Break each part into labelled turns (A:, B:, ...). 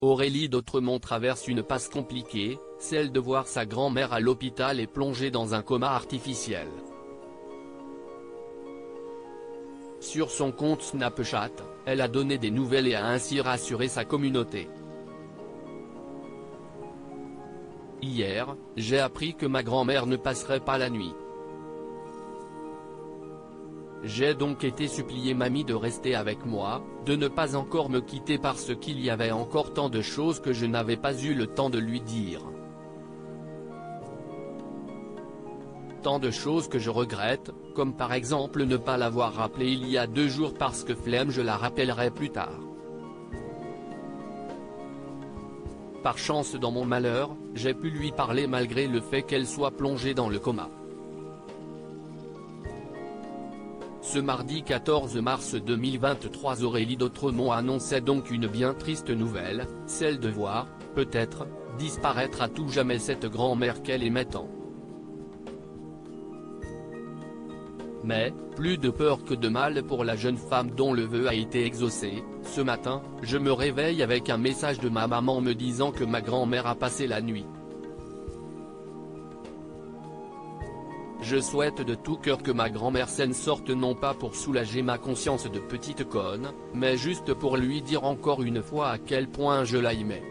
A: Aurélie d'Autremont traverse une passe compliquée, celle de voir sa grand-mère à l'hôpital et plongée dans un coma artificiel. Sur son compte Snapchat, elle a donné des nouvelles et a ainsi rassuré sa communauté. Hier, j'ai appris que ma grand-mère ne passerait pas la nuit. J'ai donc été supplier mamie de rester avec moi, de ne pas encore me quitter parce qu'il y avait encore tant de choses que je n'avais pas eu le temps de lui dire. Tant de choses que je regrette, comme par exemple ne pas l'avoir rappelée il y a 2 jours parce que flemme, je la rappellerai plus tard. Par chance dans mon malheur, j'ai pu lui parler malgré le fait qu'elle soit plongée dans le coma. Ce mardi 14 mars 2023, Aurélie d'Autremont annonçait donc une bien triste nouvelle, celle de voir, peut-être, disparaître à tout jamais cette grand-mère qu'elle aimait tant. Mais, plus de peur que de mal pour la jeune femme dont le vœu a été exaucé. Ce matin, je me réveille avec un message de ma maman me disant que ma grand-mère a passé la nuit. Je souhaite de tout cœur que ma grand-mère s'en sorte, non pas pour soulager ma conscience de petite conne, mais juste pour lui dire encore une fois à quel point je l'aimais.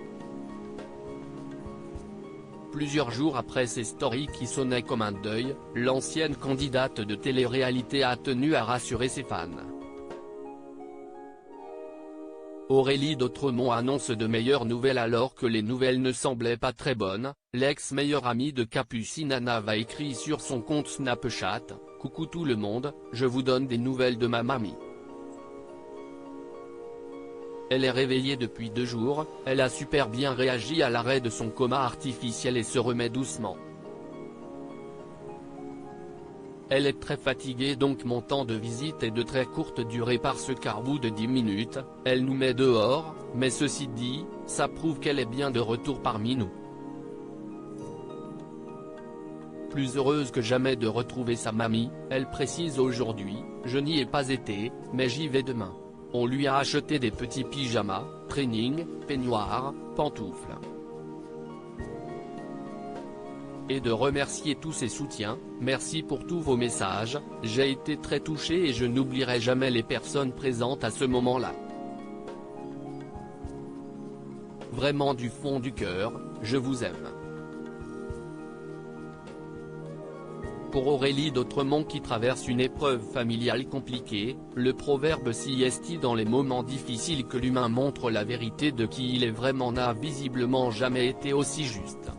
A: Plusieurs jours après ces stories qui sonnaient comme un deuil, l'ancienne candidate de télé-réalité a tenu à rassurer ses fans. Aurélie d'Autremont annonce de meilleures nouvelles alors que les nouvelles ne semblaient pas très bonnes. L'ex-meilleure amie de Capucine Anna va écrit sur son compte Snapchat « Coucou tout le monde, je vous donne des nouvelles de ma mamie. Elle est réveillée depuis 2 jours, elle a super bien réagi à l'arrêt de son coma artificiel et se remet doucement. Elle est très fatiguée donc mon temps de visite est de très courte durée parce qu'à bout de 10 minutes, elle nous met dehors, mais ceci dit, ça prouve qu'elle est bien de retour parmi nous. Plus heureuse que jamais de retrouver sa mamie, elle précise aujourd'hui, je n'y ai pas été, mais j'y vais demain. On lui a acheté des petits pyjamas, training, peignoirs, pantoufles. Et de remercier tous ses soutiens, merci pour tous vos messages, j'ai été très touché et je n'oublierai jamais les personnes présentes à ce moment-là. Vraiment du fond du cœur, je vous aime. Pour Aurélie d'Autremont qui traverse une épreuve familiale compliquée, le proverbe si est dans les moments difficiles que l'humain montre la vérité de qui il est vraiment n'a visiblement jamais été aussi juste.